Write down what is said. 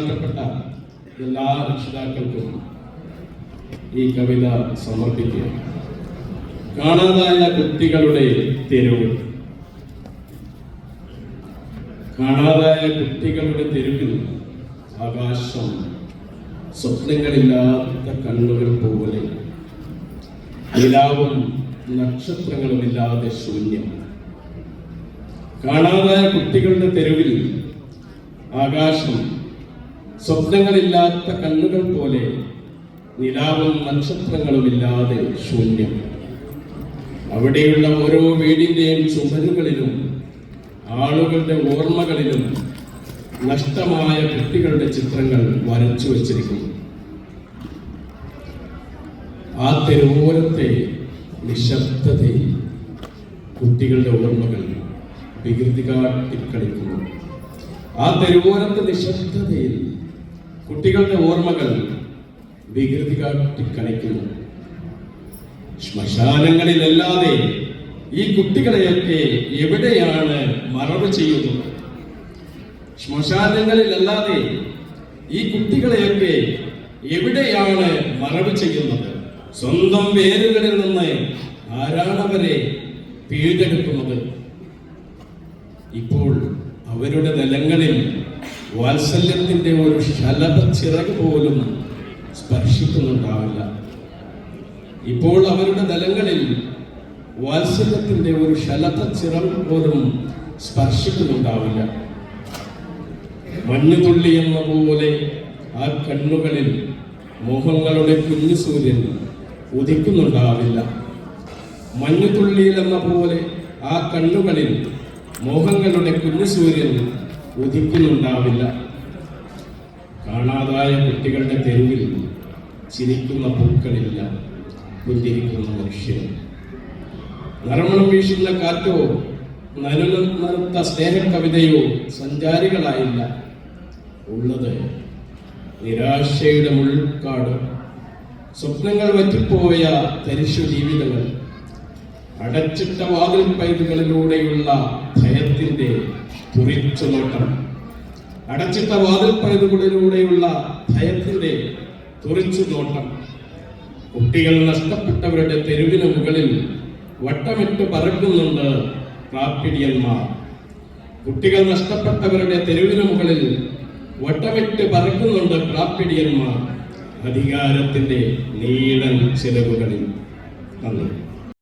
എല്ലാ രക്ഷിതാക്കൾക്കും ഈ കവിത സമർപ്പിക്കുക. കാണാതായ കുട്ടികളുടെ തെരുവ്. കാണാതായ കുട്ടികളുടെ തെരുവിൽ ആകാശം സ്വപ്നങ്ങളില്ലാത്ത കണ്ണുകൾ പോലെ, നിലാവും നക്ഷത്രങ്ങളുമില്ലാതെ ശൂന്യം. കാണാതായ കുട്ടികളുടെ തെരുവിൽ ആകാശം സ്വപ്നങ്ങളില്ലാത്ത കണ്ണുകൾ പോലെ, നിലാവും നക്ഷത്രങ്ങളുമില്ലാതെ ശൂന്യം. അവിടെയുള്ള ഓരോ വീടിന്റെയും ചുമരുകളിലും ആളുകളുടെ ഓർമ്മകളിലും നഷ്ടമായ കുട്ടികളുടെ ചിത്രങ്ങൾ വരച്ചു വച്ചിരിക്കുന്നു. ആ തെരുവോരത്തെ നിശബ്ദതയിൽ കുട്ടികളുടെ ഓർമ്മകൾ വികൃതി കാട്ടിക്കളിക്കുന്നു. ആ തെരുവോരത്തെ നിശബ്ദതയിൽ കുട്ടികളുടെ ഓർമ്മകൾ വികൃതി കാട്ടിക്കളിക്കുന്നു. ശ്മശാനങ്ങളിലല്ലാതെ ഈ കുട്ടികളെയൊക്കെ എവിടെയാണ് മറവ് ചെയ്യുന്നത്? ശ്മശാനങ്ങളിലല്ലാതെ ഈ കുട്ടികളെയൊക്കെ എവിടെയാണ് മറവ് ചെയ്യുന്നത്? സ്വന്തം വേരുകളിൽ നിന്ന് ആരാണവരെ പിഴുതെടുക്കുന്നത്? ഇപ്പോൾ അവരുടെ തലങ്ങളിൽ വാത്സല്യത്തിന്റെ ഒരു ശലഭച്ചിറക് പോലും സ്പർശിക്കുന്നുണ്ടാവില്ല. ഇപ്പോൾ അവരുടെ തലങ്ങളിൽ വാത്സല്യത്തിന്റെ ഒരു ശലഭച്ചിറക് പോലും സ്പർശിക്കുന്നുണ്ടാവില്ല. മഞ്ഞുതുള്ളി എന്ന പോലെ ആ കണ്ണുകളിൽ മോഹങ്ങളുടെ കുഞ്ഞു സൂര്യൻ ഉദിക്കുന്നുണ്ടാവില്ല. മഞ്ഞുതുള്ളിയിൽ എന്ന പോലെ ആ കണ്ണുകളിൽ മോഹങ്ങളുടെ കുഞ്ഞു സൂര്യൻ ഉദിക്കുന്നുണ്ടാവില്ല. കാണാതായ കുട്ടികളുടെ തെരുവിൽ ചിരിക്കുന്ന പൂക്കളില്ല, പുഞ്ചിരിക്കുന്ന മനുഷ്യൻ. നറുമണം വീശുന്ന കാറ്റോ നനുത്ത സ്നേഹകവിതയോ സഞ്ചാരികളായില്ല. ഉള്ളത് നിരാശയുടെ മുൾക്കാട്, സ്വപ്നങ്ങൾ വറ്റിപ്പോയ തരിശു ജീവിതങ്ങൾ, അടച്ചിട്ട വാതിൽ പൈതുകളിലൂടെയുള്ള ഭയത്തിന്റെ തുറിച്ചുനോട്ടം. അടച്ചിട്ട വാതിൽ പൈതുകളിലൂടെയുള്ള ഭയത്തിന്റെ തുറിച്ചുനോട്ടം. കുട്ടികൾ നഷ്ടപ്പെട്ടവരുടെ തെരുവിന് മുകളിൽ വട്ടമിട്ട് പറക്കുന്നുണ്ട് പ്രാപ്പിടിയന്മാർ. കുട്ടികൾ നഷ്ടപ്പെട്ടവരുടെ തെരുവിന് മുകളിൽ വട്ടമിട്ട് പറക്കുന്നുണ്ട് പ്രാപ്പിടിയന്മാർ, അധികാരത്തിന്റെ നീളൻ ചിലവുകളിൽ. നന്ദി.